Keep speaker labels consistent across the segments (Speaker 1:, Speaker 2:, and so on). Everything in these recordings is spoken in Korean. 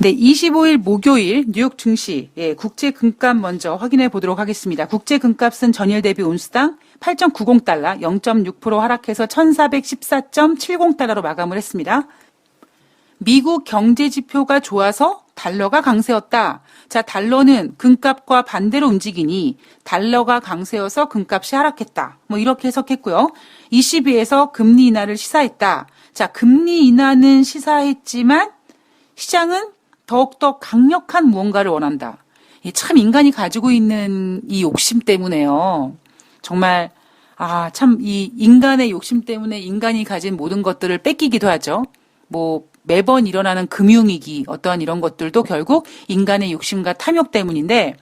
Speaker 1: 네, 25일 목요일 뉴욕 증시 국제 금값 먼저 확인해 보도록 하겠습니다. 국제 금값은 전일 대비 온수당 8.90달러, 0.6% 하락해서 1414.70달러로 마감을 했습니다. 미국 경제 지표가 좋아서 달러가 강세였다. 자, 달러는 금값과 반대로 움직이니 달러가 강세여서 금값이 하락했다. 뭐 이렇게 해석했고요. 22에서 금리 인하를 시사했다. 자, 금리 인하는 시사했지만 시장은 더욱더 강력한 무언가를 원한다. 참 인간이 가지고 있는 이 욕심 때문에요. 정말 참 이 인간의 욕심 때문에 인간이 가진 모든 것들을 뺏기기도 하죠. 뭐 매번 일어나는 금융위기 어떠한 이런 것들도 결국 인간의 욕심과 탐욕 때문인데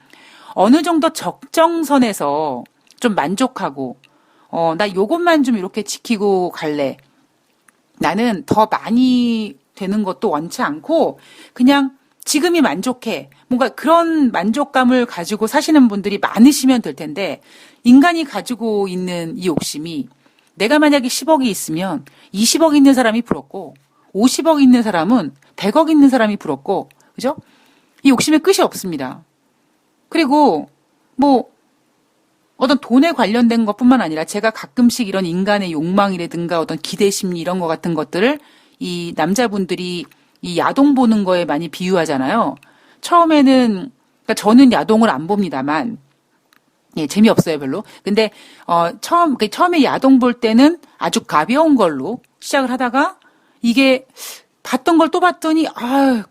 Speaker 1: 어느 정도 적정선에서 좀 만족하고 나 요것만 좀 이렇게 지키고 갈래. 나는 더 많이 되는 것도 원치 않고 그냥 지금이 만족해. 뭔가 그런 만족감을 가지고 사시는 분들이 많으시면 될 텐데 인간이 가지고 있는 이 욕심이 내가 만약에 10억이 있으면 20억 있는 사람이 부럽고 50억 있는 사람은 100억 있는 사람이 부럽고 그죠? 이 욕심의 끝이 없습니다. 그리고 뭐 어떤 돈에 관련된 것뿐만 아니라 제가 가끔씩 이런 인간의 욕망이라든가 어떤 기대 심리 이런 것 같은 것들을 이 남자분들이 이 야동 보는 거에 많이 비유하잖아요. 처음에는 그러니까 저는 야동을 안 봅니다만 재미없어요 별로. 근데 처음에 야동 볼 때는 아주 가벼운 걸로 시작을 하다가 이게 봤던 걸 또 봤더니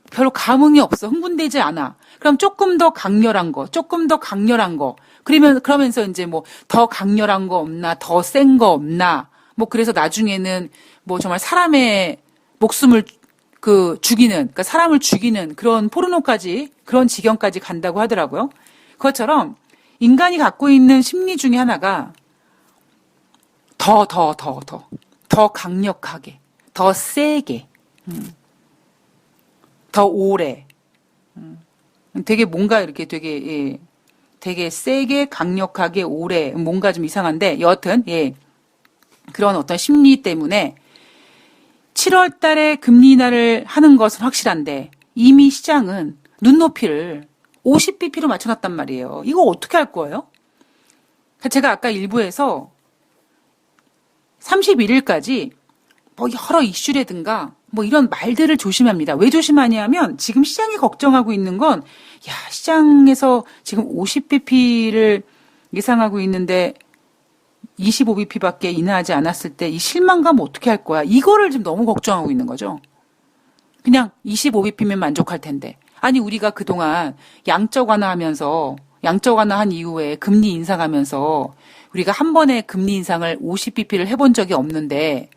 Speaker 1: 별로 감흥이 없어. 흥분되지 않아. 그럼 조금 더 강렬한 거, 조금 더 강렬한 거. 그러면서 이제 뭐 더 강렬한 거 없나, 더 센 거 없나. 뭐 그래서 나중에는 뭐 정말 사람의 목숨을 죽이는, 그러니까 사람을 죽이는 그런 포르노까지, 그런 지경까지 간다고 하더라고요. 그것처럼 인간이 갖고 있는 심리 중에 하나가 더 강력하게, 더 세게, 더 오래, 되게 뭔가 이렇게 되게 세게, 강력하게, 오래, 뭔가 좀 이상한데, 여하튼, 그런 어떤 심리 때문에 7월 달에 금리 인하를 하는 것은 확실한데 이미 시장은 눈높이를 50bp로 맞춰놨단 말이에요. 이거 어떻게 할 거예요? 제가 아까 일부에서 31일까지 뭐 여러 이슈라든가 뭐 이런 말들을 조심합니다. 왜 조심하냐면 지금 시장이 걱정하고 있는 건 시장에서 지금 50bp를 예상하고 있는데 25bp밖에 인하하지 않았을 때 이 실망감 어떻게 할 거야? 이거를 지금 너무 걱정하고 있는 거죠. 그냥 25bp면 만족할 텐데. 아니 우리가 그동안 양적 완화한 이후에 금리 인상하면서 우리가 한 번에 금리 인상을 50bp를 해본 적이 없는데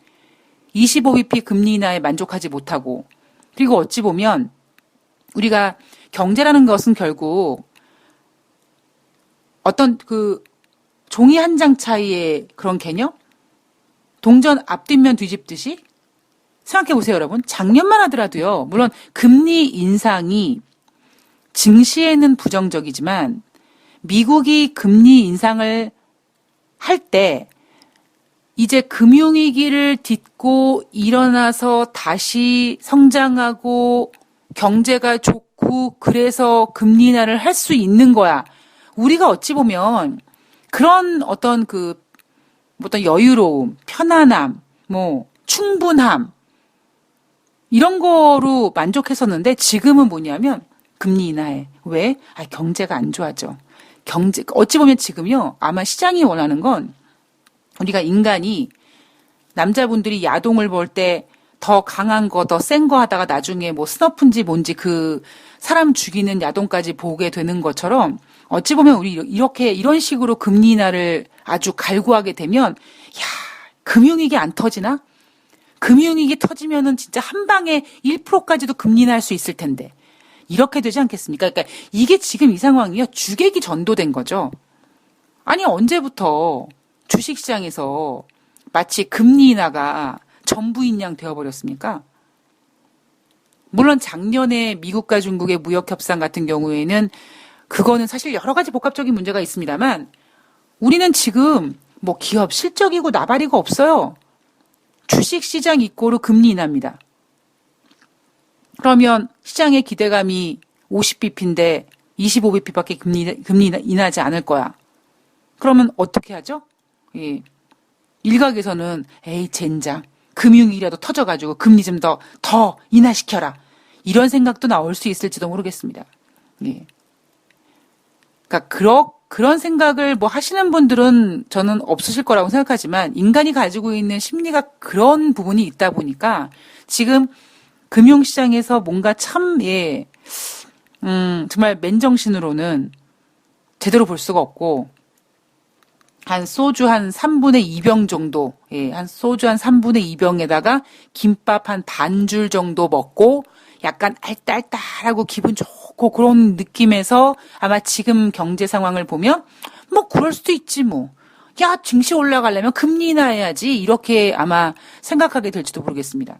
Speaker 1: 25bp 금리 인하에 만족하지 못하고 그리고 어찌 보면 우리가 경제라는 것은 결국 어떤 종이 한 장 차이의 그런 개념? 동전 앞뒷면 뒤집듯이? 생각해 보세요, 여러분. 작년만 하더라도요. 물론 금리 인상이 증시에는 부정적이지만 미국이 금리 인상을 할 때 이제 금융위기를 딛고 일어나서 다시 성장하고 경제가 좋고 그래서 금리 인하를 할 수 있는 거야. 우리가 어찌 보면 그런 어떤 어떤 여유로움, 편안함, 충분함, 이런 거로 만족했었는데 지금은 뭐냐면 금리 인하에. 왜? 경제가 안 좋아져. 어찌 보면 지금요, 아마 시장이 원하는 건 우리가 인간이 남자분들이 야동을 볼 때 더 강한 거, 더 센 거 하다가 나중에 뭐 스너프인지 뭔지 사람 죽이는 야동까지 보게 되는 것처럼 어찌 보면 우리 이런 식으로 금리 인하를 아주 갈구하게 되면 금융위기 안 터지나? 금융위기 터지면은 진짜 한 방에 1%까지도 금리 인하할 수 있을 텐데 이렇게 되지 않겠습니까? 그러니까 이게 지금 이 상황이요. 주객이 전도된 거죠. 아니 언제부터 주식시장에서 마치 금리 인하가 전부인 양 되어버렸습니까? 물론 작년에 미국과 중국의 무역협상 같은 경우에는 그거는 사실 여러 가지 복합적인 문제가 있습니다만 우리는 지금 뭐 기업 실적이고 나발이고 없어요. 주식시장 이꼬르 금리 인하입니다. 그러면 시장의 기대감이 50bp인데 25bp밖에 금리 인하지 않을 거야. 그러면 어떻게 하죠? 예. 일각에서는 에이 젠장 금융위기라도 터져가지고 금리 좀 더 인하시켜라. 이런 생각도 나올 수 있을지도 모르겠습니다. 예. 그러니까 그런 생각을 뭐 하시는 분들은 저는 없으실 거라고 생각하지만 인간이 가지고 있는 심리가 그런 부분이 있다 보니까 지금 금융시장에서 뭔가 참, 예, 정말 맨정신으로는 제대로 볼 수가 없고, 한 소주 한 3분의 2병 정도, 예, 한 소주 한 3분의 2병에다가 김밥 한 반줄 정도 먹고, 약간 알딸딸하고 기분 좋고 그런 느낌에서 아마 지금 경제 상황을 보면, 뭐, 그럴 수도 있지, 뭐. 야, 증시 올라가려면 금리 인하해야지. 이렇게 아마 생각하게 될지도 모르겠습니다.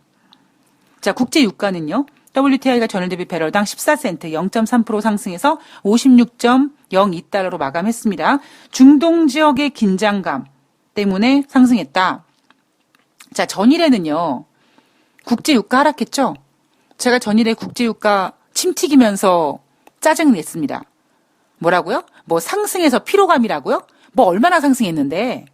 Speaker 1: 자, 국제 유가는요. WTI가 전일 대비 배럴당 14센트 0.3% 상승해서 56.02달러로 마감했습니다. 중동 지역의 긴장감 때문에 상승했다. 자, 전일에는요. 국제 유가 하락했죠. 제가 전일에 국제 유가 침 튀기면서 짜증 냈습니다. 뭐라고요? 뭐 상승해서 피로감이라고요? 뭐 얼마나 상승했는데?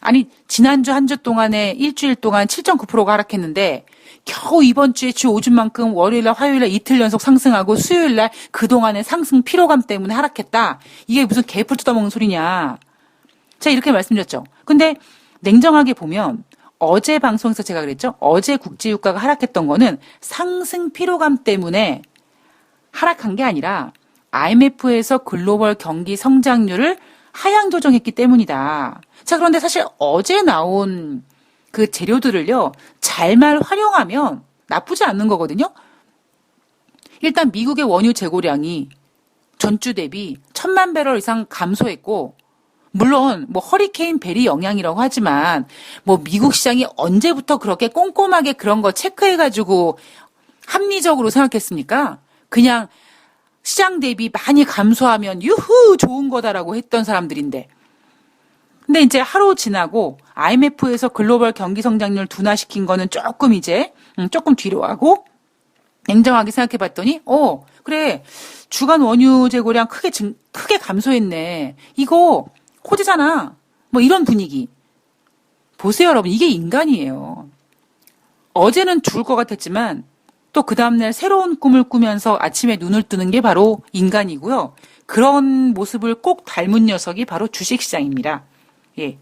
Speaker 1: 아니 지난주 한 주 동안에 일주일 동안 7.9%가 하락했는데 겨우 이번 주에 주 5주만큼 월요일날 화요일날 이틀 연속 상승하고 수요일날 그동안의 상승 피로감 때문에 하락했다. 이게 무슨 개풀 뜯어먹는 소리냐. 제가 이렇게 말씀드렸죠. 근데 냉정하게 보면 어제 방송에서 제가 그랬죠. 어제 국제유가가 하락했던 거는 상승 피로감 때문에 하락한 게 아니라 IMF에서 글로벌 경기 성장률을 하향 조정했기 때문이다. 자, 그런데 사실 어제 나온 그 재료들을요, 잘만 활용하면 나쁘지 않는 거거든요. 일단 미국의 원유 재고량이 전주 대비 1,000만 배럴 이상 감소했고, 물론 뭐 허리케인 베리 영향이라고 하지만 뭐 미국 시장이 언제부터 그렇게 꼼꼼하게 그런 거 체크해가지고 합리적으로 생각했습니까? 그냥 시장 대비 많이 감소하면 유후 좋은 거다라고 했던 사람들인데. 근데 이제 하루 지나고 IMF에서 글로벌 경기 성장률 둔화시킨 거는 조금 이제 조금 뒤로 하고 냉정하게 생각해 봤더니 그래. 주간 원유 재고량 크게 감소했네. 이거 호재잖아. 뭐 이런 분위기. 보세요, 여러분. 이게 인간이에요. 어제는 죽을 것 같았지만 또 그 다음날 새로운 꿈을 꾸면서 아침에 눈을 뜨는 게 바로 인간이고요. 그런 모습을 꼭 닮은 녀석이 바로 주식시장입니다. 예.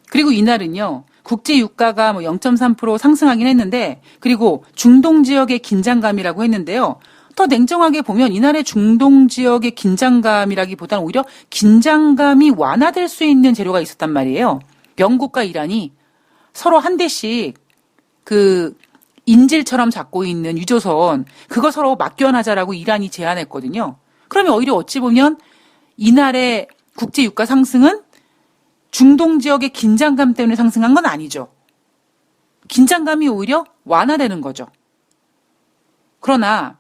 Speaker 1: 그리고 이날은요. 국제 유가가 뭐 0.3% 상승하긴 했는데 그리고 중동 지역의 긴장감이라고 했는데요. 더 냉정하게 보면 이날의 중동 지역의 긴장감이라기보다는 오히려 긴장감이 완화될 수 있는 재료가 있었단 말이에요. 영국과 이란이 서로 한 대씩 그 인질처럼 잡고 있는 유조선 그거 서로 맡겨놔자라고 이란이 제안했거든요. 그러면 오히려 어찌 보면 이날의 국제 유가 상승은 중동 지역의 긴장감 때문에 상승한 건 아니죠. 긴장감이 오히려 완화되는 거죠. 그러나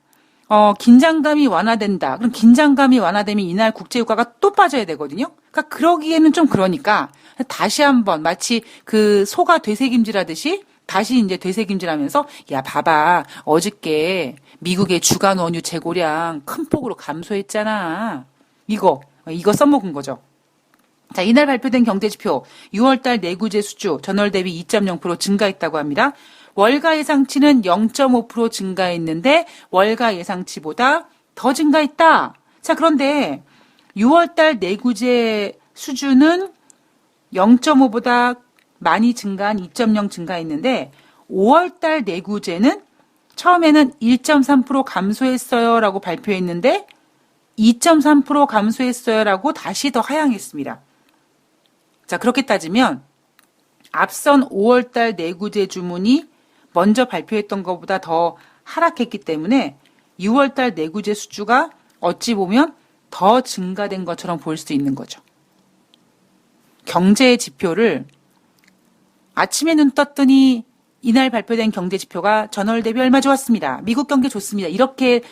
Speaker 1: 긴장감이 완화된다. 그럼 긴장감이 완화되면 이날 국제 유가가 또 빠져야 되거든요. 그러니까 그러기에는 좀 그러니까 다시 한번 마치 그 소가 되새김질하듯이 다시 이제 되새김질하면서 야 봐봐 어저께 미국의 주간 원유 재고량 큰 폭으로 감소했잖아. 이거 써먹은 거죠. 자, 이날 발표된 경제지표 6월달 내구재 수주 전월 대비 2.0% 증가했다고 합니다. 월가 예상치는 0.5% 증가했는데 월가 예상치보다 더 증가했다. 자, 그런데 6월달 내구재 수주는 0.5보다 많이 증가한 2.0 증가했는데 5월달 내구재는 처음에는 1.3% 감소했어요 라고 발표했는데 2.3% 감소했어요 라고 다시 더 하향했습니다. 자, 그렇게 따지면 앞선 5월달 내구재 주문이 먼저 발표했던 것보다 더 하락했기 때문에 6월달 내구재 수주가 어찌 보면 더 증가된 것처럼 보일 수 있는 거죠. 경제 지표를 아침에 눈 떴더니 이날 발표된 경제 지표가 전월 대비 얼마 좋았습니다. 미국 경제 좋습니다. 이렇게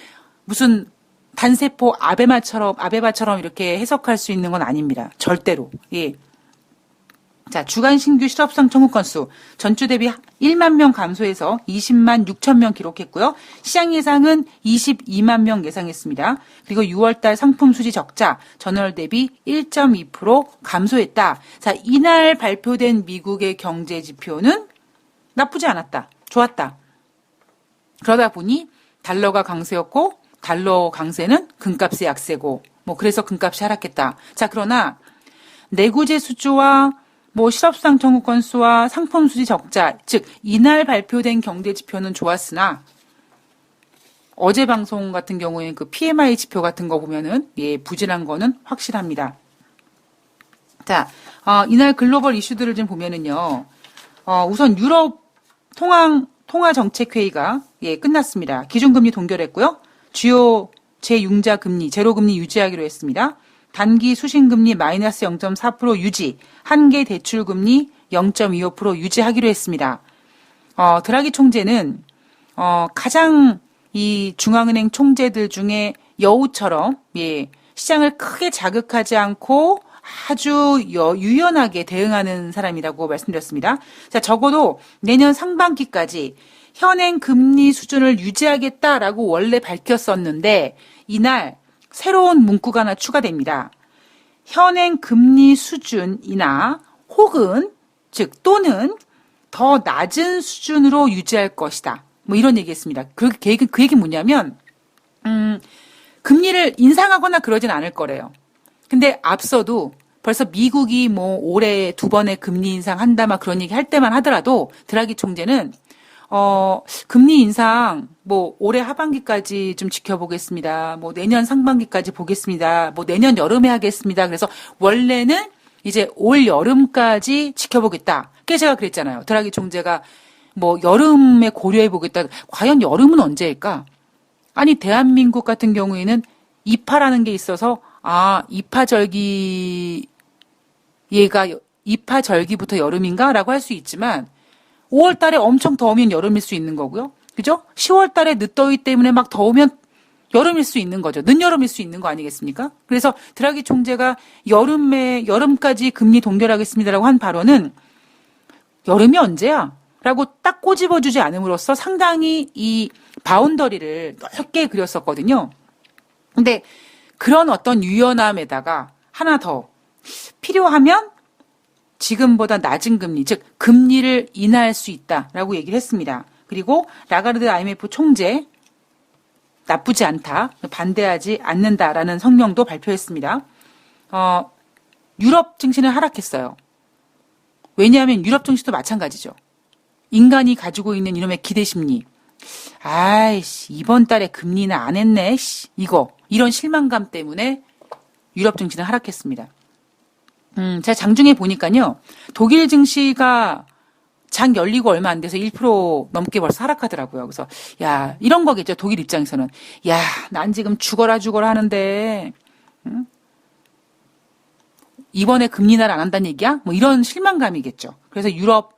Speaker 1: 무슨 단세포 아베바처럼 이렇게 해석할 수 있는 건 아닙니다. 절대로. 예. 자, 주간 신규 실업상 청구 건수 전주 대비 1만 명 감소해서 20만 6천 명 기록했고요. 시장 예상은 22만 명 예상했습니다. 그리고 6월달 상품 수지 적자 전월 대비 1.2% 감소했다. 자, 이날 발표된 미국의 경제 지표는 나쁘지 않았다. 좋았다. 그러다 보니 달러가 강세였고 달러 강세는 금값의 약세고 그래서 금값이 하락했다. 자, 그러나 내구재 수주와 실업상 청구 건수와 상품 수지 적자, 즉 이날 발표된 경제 지표는 좋았으나 어제 방송 같은 경우에는 그 PMI 지표 같은 거 보면은 부진한 거는 확실합니다. 자, 이날 글로벌 이슈들을 좀 보면은요. 우선 유럽 통화정책회의가 끝났습니다. 기준금리 동결했고요. 주요 제6자 금리, 제로금리 유지하기로 했습니다. 단기 수신금리 마이너스 0.4% 유지, 한계 대출금리 0.25% 유지하기로 했습니다. 드라기 총재는 가장 이 중앙은행 총재들 중에 여우처럼 시장을 크게 자극하지 않고 아주 유연하게 대응하는 사람이라고 말씀드렸습니다. 자, 적어도 내년 상반기까지 현행 금리 수준을 유지하겠다라고 원래 밝혔었는데 이날 새로운 문구가 하나 추가됩니다. 현행 금리 수준이나 혹은 즉 또는 더 낮은 수준으로 유지할 것이다. 이런 얘기했습니다. 그 얘기 뭐냐면 금리를 인상하거나 그러진 않을 거래요. 근데 앞서도 벌써 미국이 올해 2번의 금리 인상한다 그런 얘기 할 때만 하더라도 드라기 총재는 금리 인상 올해 하반기까지 좀 지켜보겠습니다. 내년 상반기까지 보겠습니다. 내년 여름에 하겠습니다. 그래서 원래는 이제 올 여름까지 지켜보겠다. 그게 제가 그랬잖아요. 드라기 총재가 여름에 고려해 보겠다. 과연 여름은 언제일까? 아니 대한민국 같은 경우에는 이파라는 게 있어서 이파절기부터 여름인가라고 할 수 있지만 5월 달에 엄청 더우면 여름일 수 있는 거고요. 그죠? 10월 달에 늦더위 때문에 막 더우면 여름일 수 있는 거죠. 늦여름일 수 있는 거 아니겠습니까? 그래서 드라기 총재가 여름까지 금리 동결하겠습니다라고 한 발언은 여름이 언제야? 라고 딱 꼬집어주지 않음으로써 상당히 이 바운더리를 넓게 그렸었거든요. 근데 그런 어떤 유연함에다가 하나 더 필요하면 지금보다 낮은 금리, 즉 금리를 인하할 수 있다라고 얘기를 했습니다. 그리고 라가르드 IMF 총재 나쁘지 않다, 반대하지 않는다라는 성명도 발표했습니다. 유럽 증시는 하락했어요. 왜냐하면 유럽 증시도 마찬가지죠. 인간이 가지고 있는 이놈의 기대심리. 아이씨, 이번 달에 금리는 안 했네. 이런 실망감 때문에 유럽 증시는 하락했습니다. 제가 장중에 보니까요. 독일 증시가 장 열리고 얼마 안 돼서 1% 넘게 벌써 하락하더라고요. 그래서 야, 이런 거겠죠. 독일 입장에서는. 야, 난 지금 죽어라 하는데 이번에 금리 인하를 안 한다는 얘기야? 이런 실망감이겠죠. 그래서 유럽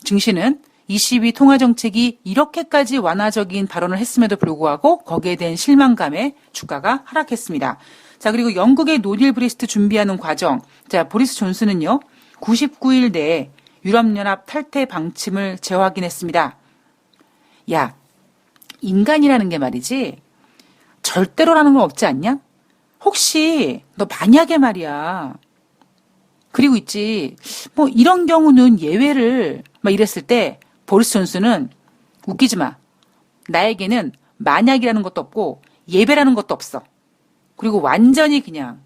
Speaker 1: 증시는 ECB 통화정책이 이렇게까지 완화적인 발언을 했음에도 불구하고 거기에 대한 실망감에 주가가 하락했습니다. 자, 그리고 영국의 노딜 브렉시트 준비하는 과정. 자, 보리스 존슨은요, 99일 내에 유럽연합 탈퇴 방침을 재확인했습니다. 야, 인간이라는 게 말이지, 절대로라는 건 없지 않냐? 혹시, 너 만약에 말이야. 그리고 있지, 이런 경우는 예외를, 이랬을 때, 보리스 존슨은 웃기지 마. 나에게는 만약이라는 것도 없고, 예배라는 것도 없어. 그리고 완전히 그냥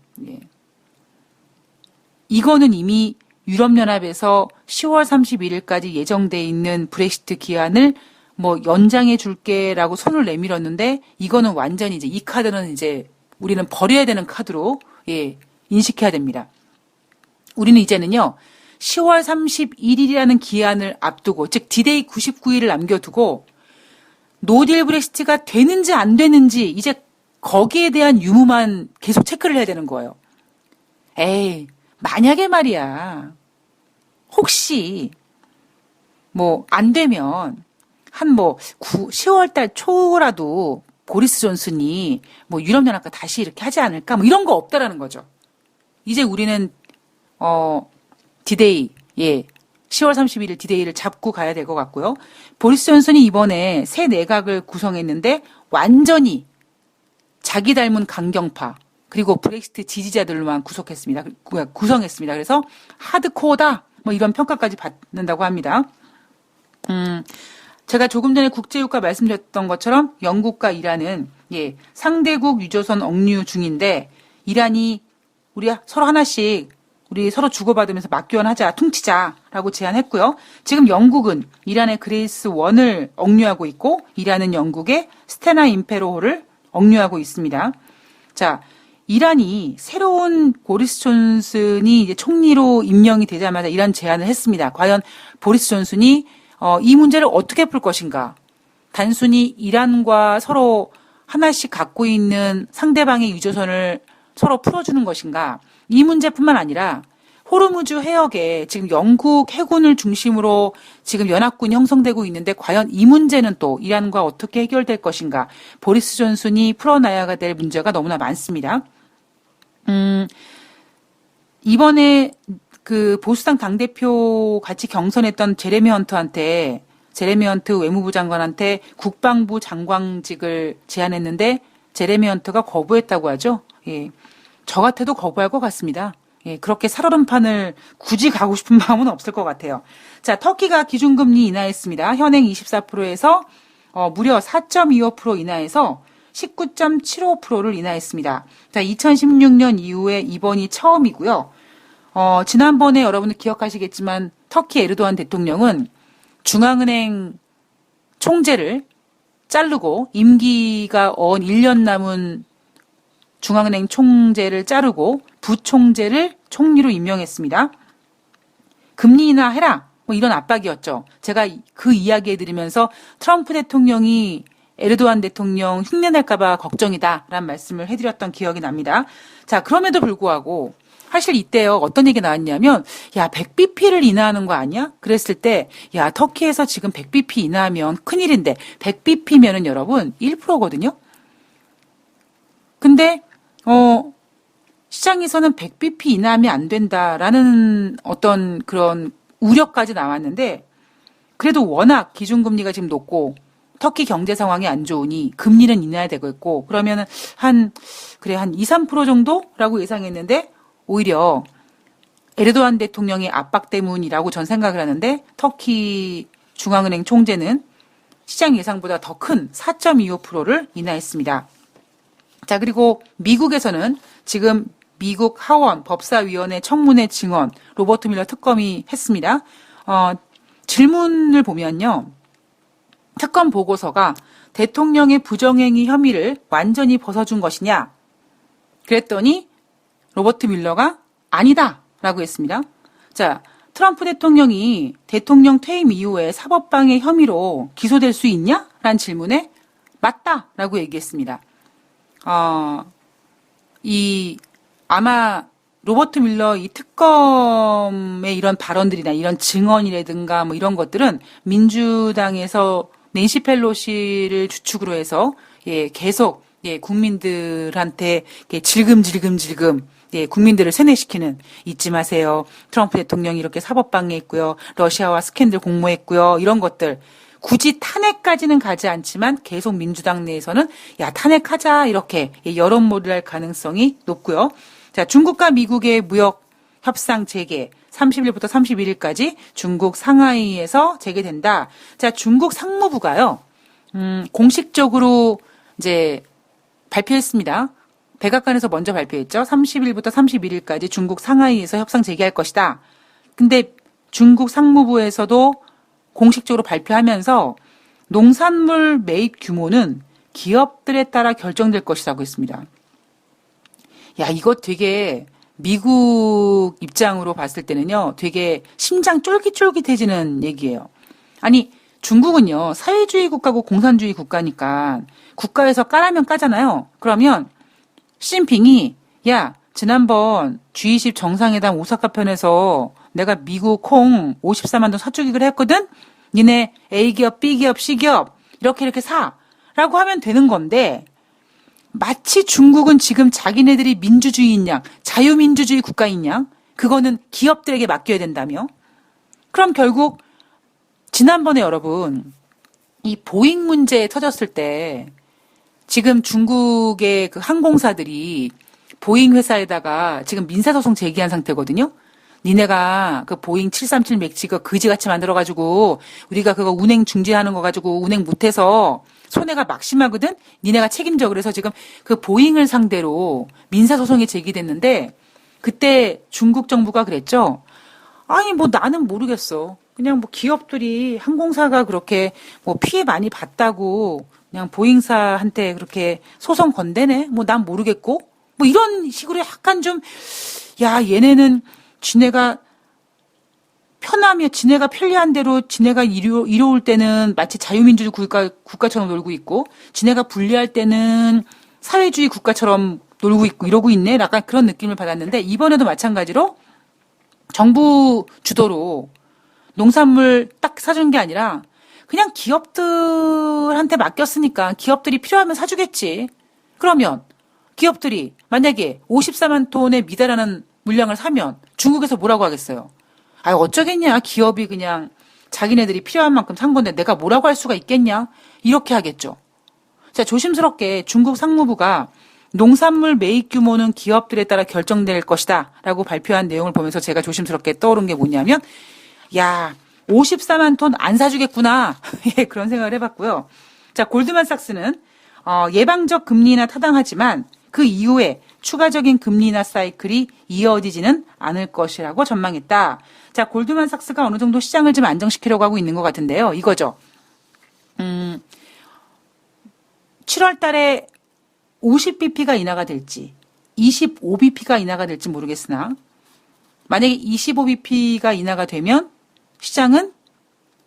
Speaker 1: 이거는 이미 유럽연합에서 10월 31일까지 예정돼 있는 브렉시트 기한을 연장해 줄게라고 손을 내밀었는데 이거는 완전히 이제 이 카드는 이제 우리는 버려야 되는 카드로 인식해야 됩니다. 우리는 이제는요 10월 31일이라는 기한을 앞두고 즉 디데이 99일을 남겨두고 노딜 브렉시트가 되는지 안 되는지 이제 거기에 대한 유무만 계속 체크를 해야 되는 거예요. 에이, 만약에 말이야. 혹시 안 되면 한 10월 달 초라도 보리스 존슨이 유럽연합과 다시 이렇게 하지 않을까? 이런 거 없다라는 거죠. 이제 우리는 디데이 예, 10월 31일 디데이를 잡고 가야 될 것 같고요. 보리스 존슨이 이번에 새 내각을 구성했는데 완전히 자기 닮은 강경파 그리고 브렉시트 지지자들로만 구성했습니다. 그래서 하드코어다 뭐 이런 평가까지 받는다고 합니다. 제가 조금 전에 국제유가 말씀드렸던 것처럼 영국과 이란은 예, 상대국 유조선 억류 중인데 이란이 우리 서로 하나씩 우리 서로 주고받으면서 맞교환하자, 퉁치자라고 제안했고요. 지금 영국은 이란의 그레이스 1을 억류하고 있고 이란은 영국의 스테나 임페로호를 억류하고 있습니다. 자, 이란이 새로운 보리스 존슨이 이제 총리로 임명이 되자마자 이런 제안을 했습니다. 과연 보리스 존슨이 이 문제를 어떻게 풀 것인가? 단순히 이란과 서로 하나씩 갖고 있는 상대방의 유조선을 서로 풀어주는 것인가? 이 문제뿐만 아니라 호르무즈 해역에 지금 영국 해군을 중심으로 지금 연합군이 형성되고 있는데 과연 이 문제는 또 이란과 어떻게 해결될 것인가? 보리스 존슨이 풀어나가야 될 문제가 너무나 많습니다. 이번에 그 보수당 당대표 같이 경선했던 제레미 헌트 외무부 장관한테 국방부 장관직을 제안했는데 제레미 헌트가 거부했다고 하죠. 예. 저 같아도 거부할 것 같습니다. 예, 그렇게 살얼음판을 굳이 가고 싶은 마음은 없을 것 같아요. 자, 터키가 기준금리 인하했습니다. 현행 24%에서 무려 4.25% 인하해서 19.75%를 인하했습니다. 자, 2016년 이후에 이번이 처음이고요. 지난번에 여러분들 기억하시겠지만 터키 에르도안 대통령은 중앙은행 총재를 자르고 임기가 1년 남은 중앙은행 총재를 자르고 부총재를 총리로 임명했습니다. 금리 인하해라 뭐 이런 압박이었죠. 제가 그 이야기 해드리면서 트럼프 대통령이 에르도안 대통령 흉내낼까봐 걱정이다라는 말씀을 해드렸던 기억이 납니다. 자, 그럼에도 불구하고 사실 이때요 어떤 얘기 나왔냐면 야 100bp를 인하하는 거 아니야? 그랬을 때 야 터키에서 지금 100bp 인하하면 큰일인데 100bp면은 여러분 1%거든요. 근데 시장에서는 100bp 인하하면 안 된다라는 어떤 그런 우려까지 나왔는데 그래도 워낙 기준금리가 지금 높고 터키 경제 상황이 안 좋으니 금리는 인하해야 되겠고 그러면은 한 2, 3% 정도라고 예상했는데 오히려 에르도안 대통령의 압박 때문이라고 전 생각을 하는데 터키 중앙은행 총재는 시장 예상보다 더 큰 4.25%를 인하했습니다. 자, 그리고 미국에서는 지금 미국 하원 법사위원회 청문회 증언 로버트 밀러 특검이 했습니다. 질문을 보면요. 특검 보고서가 대통령의 부정행위 혐의를 완전히 벗어준 것이냐? 그랬더니 로버트 밀러가 아니다 라고 했습니다. 자, 트럼프 대통령이 대통령 퇴임 이후에 사법방해 혐의로 기소될 수 있냐? 라는 질문에 맞다 라고 얘기했습니다. 아마 로버트 밀러 이 특검의 이런 발언들이나 이런 증언이라든가 뭐 이런 것들은 민주당에서 낸시 펠로시를 주축으로 해서 계속 국민들한테 질금질금 국민들을 세뇌시키는 잊지 마세요. 트럼프 대통령이 이렇게 사법방해했고요. 러시아와 스캔들 공모했고요. 이런 것들. 굳이 탄핵까지는 가지 않지만 계속 민주당 내에서는 야 탄핵하자 이렇게 여론몰이를 할 가능성이 높고요. 자, 중국과 미국의 무역 협상 재개 30일부터 31일까지 중국 상하이에서 재개된다. 자, 중국 상무부가요. 공식적으로 이제 발표했습니다. 백악관에서 먼저 발표했죠. 30일부터 31일까지 중국 상하이에서 협상 재개할 것이다. 근데 중국 상무부에서도 공식적으로 발표하면서 농산물 매입 규모는 기업들에 따라 결정될 것이라고 했습니다. 야, 이거 되게 미국 입장으로 봤을 때는요, 되게 심장 쫄깃쫄깃해지는 얘기예요. 아니, 중국은요, 사회주의 국가고 공산주의 국가니까 국가에서 까라면 까잖아요. 그러면 시진핑이 야, 지난번 G20 정상회담 오사카 편에서 내가 미국 콩 54만 돈 사주기를 했거든? 니네 A기업, B기업, C기업 이렇게 사. 라고 하면 되는 건데 마치 중국은 지금 자기네들이 민주주의인 양, 자유민주주의 국가인 양 그거는 기업들에게 맡겨야 된다며. 그럼 결국 지난번에 여러분 이 보잉 문제 터졌을 때 지금 중국의 그 항공사들이 보잉 회사에다가 지금 민사소송 제기한 상태거든요. 니네가 그 보잉 737 맥스 그 그지같이 만들어가지고 우리가 그거 운행 중지하는 거 가지고 운행 못해서 손해가 막심하거든. 니네가 책임져. 그래서 지금 그 보잉을 상대로 민사소송이 제기됐는데 그때 중국 정부가 그랬죠. 아니 뭐 나는 모르겠어. 그냥 뭐 기업들이 항공사가 그렇게 뭐 피해 많이 봤다고 그냥 보잉사한테 그렇게 소송 건대네. 뭐 난 모르겠고 뭐 이런 식으로 약간 좀 야 얘네는 지네가 편하며 지네가 편리한 대로 지네가 이로울 때는 마치 자유민주주의 국가처럼 놀고 있고 지네가 불리할 때는 사회주의 국가처럼 놀고 있고 이러고 있네. 약간 그런 느낌을 받았는데 이번에도 마찬가지로 정부 주도로 농산물 딱 사주는 게 아니라 그냥 기업들한테 맡겼으니까 기업들이 필요하면 사주겠지. 그러면 기업들이 만약에 54만 톤에 미달하는 물량을 사면 중국에서 뭐라고 하겠어요? 아, 어쩌겠냐. 기업이 그냥 자기네들이 필요한 만큼 산 건데 내가 뭐라고 할 수가 있겠냐. 이렇게 하겠죠. 자, 조심스럽게 중국 상무부가 농산물 매입 규모는 기업들에 따라 결정될 것이다 라고 발표한 내용을 보면서 제가 조심스럽게 떠오른 게 뭐냐면 야 54만 톤 안 사주겠구나. 예, 그런 생각을 해봤고요. 자, 골드만삭스는 예방적 금리 인하 타당하지만 그 이후에 추가적인 금리 인하 사이클이 이어지지는 않을 것이라고 전망했다. 자, 골드만삭스가 어느 정도 시장을 좀 안정시키려고 하고 있는 것 같은데요. 이거죠. 7월 달에 50bp가 인하가 될지 25bp가 인하가 될지 모르겠으나 만약에 25bp가 인하가 되면 시장은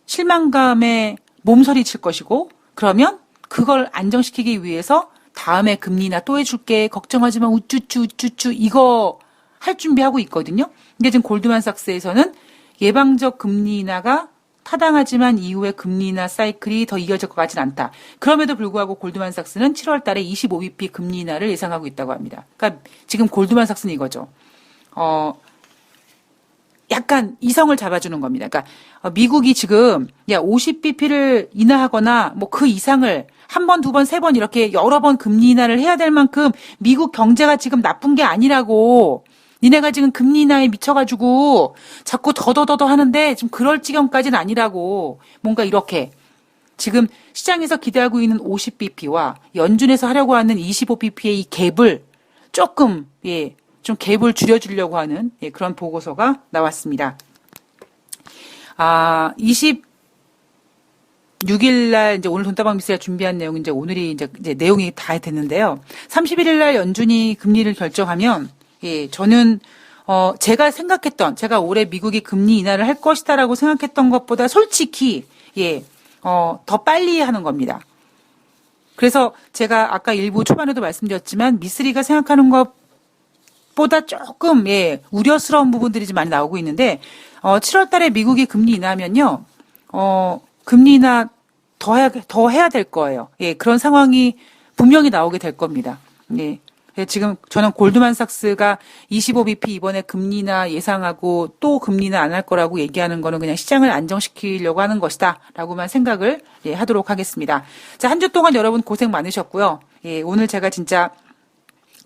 Speaker 1: 실망감에 몸서리 칠 것이고 그러면 그걸 안정시키기 위해서 다음에 금리 인하 또 해줄게 걱정하지 마 우쭈쭈 이거 할 준비하고 있거든요. 근데 지금 골드만삭스에서는 예방적 금리 인하가 타당하지만 이후에 금리 인하 사이클이 더 이어질 것 같지는 않다. 그럼에도 불구하고 골드만삭스는 7월 달에 25bp 금리 인하를 예상하고 있다고 합니다. 그러니까 지금 골드만삭스는 이거죠. 약간 이성을 잡아주는 겁니다. 그러니까 미국이 지금 50bp를 인하하거나 뭐 그 이상을 한 번, 두 번, 세 번 이렇게 여러 번 금리 인하를 해야 될 만큼 미국 경제가 지금 나쁜 게 아니라고. 니네가 지금 금리 인하에 미쳐가지고 자꾸 더더더더 하는데 지금 그럴 지경까지는 아니라고. 뭔가 이렇게 지금 시장에서 기대하고 있는 50bp와 연준에서 하려고 하는 25bp의 이 갭을 조금 좀 갭을 줄여주려고 하는 그런 보고서가 나왔습니다. 26일 날 이제 오늘 돈다방 미스가 준비한 내용 이제 오늘이 이제 내용이 다 됐는데요. 31일 날 연준이 금리를 결정하면 저는 제가 올해 미국이 금리 인하를 할 것이다라고 생각했던 것보다 솔직히 더 빨리 하는 겁니다. 그래서 제가 아까 일부 초반에도 말씀드렸지만 미쓰리가 생각하는 것보다 조금 우려스러운 부분들이 좀 많이 나오고 있는데 7월 달에 미국이 금리 인하하면요. 금리 인하 더 해야 될 거예요. 그런 상황이 분명히 나오게 될 겁니다. 지금 저는 골드만삭스가 25bp 이번에 금리 인하 예상하고 또 금리 인하 안 할 거라고 얘기하는 거는 그냥 시장을 안정시키려고 하는 것이다 라고만 생각을 하도록 하겠습니다. 자, 한 주 동안 여러분 고생 많으셨고요. 오늘 제가 진짜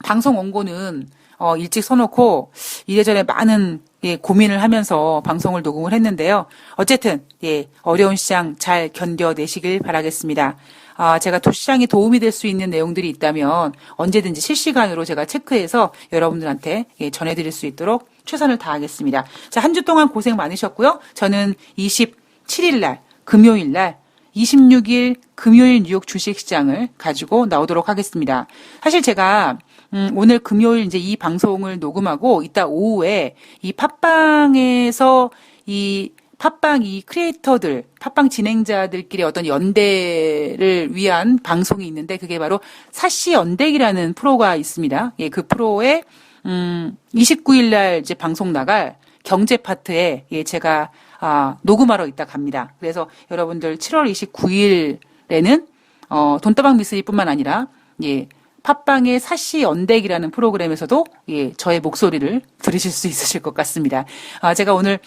Speaker 1: 방송 원고는 일찍 써놓고 이래저래 많은 고민을 하면서 방송을 녹음을 했는데요. 어쨌든 어려운 시장 잘 견뎌내시길 바라겠습니다. 제가 시장에 도움이 될 수 있는 내용들이 있다면 언제든지 실시간으로 제가 체크해서 여러분들한테 전해드릴 수 있도록 최선을 다하겠습니다. 자, 한 주 동안 고생 많으셨고요. 저는 27일 날 금요일 날 26일 금요일 뉴욕 주식시장을 가지고 나오도록 하겠습니다. 사실 제가 오늘 금요일 이제 이 방송을 녹음하고 이따 오후에 이 팟빵에서 이 크리에이터들, 팟빵 진행자들끼리 어떤 연대를 위한 방송이 있는데 그게 바로 사시 연대기라는 프로가 있습니다. 그 프로에 29일 날 이제 방송 나갈 경제 파트에 제가 녹음하러 이따 갑니다. 그래서 여러분들 7월 29일에는 돈다방 미스리뿐만 아니라 팟빵의 사시 언덱이라는 프로그램에서도 예, 저의 목소리를 들으실 수 있으실 것 같습니다. 제가 오늘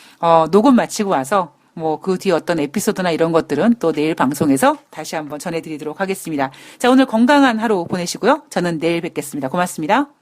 Speaker 1: 녹음 마치고 와서 뭐 그 뒤에 어떤 에피소드나 이런 것들은 또 내일 방송에서 다시 한번 전해드리도록 하겠습니다. 자, 오늘 건강한 하루 보내시고요. 저는 내일 뵙겠습니다. 고맙습니다.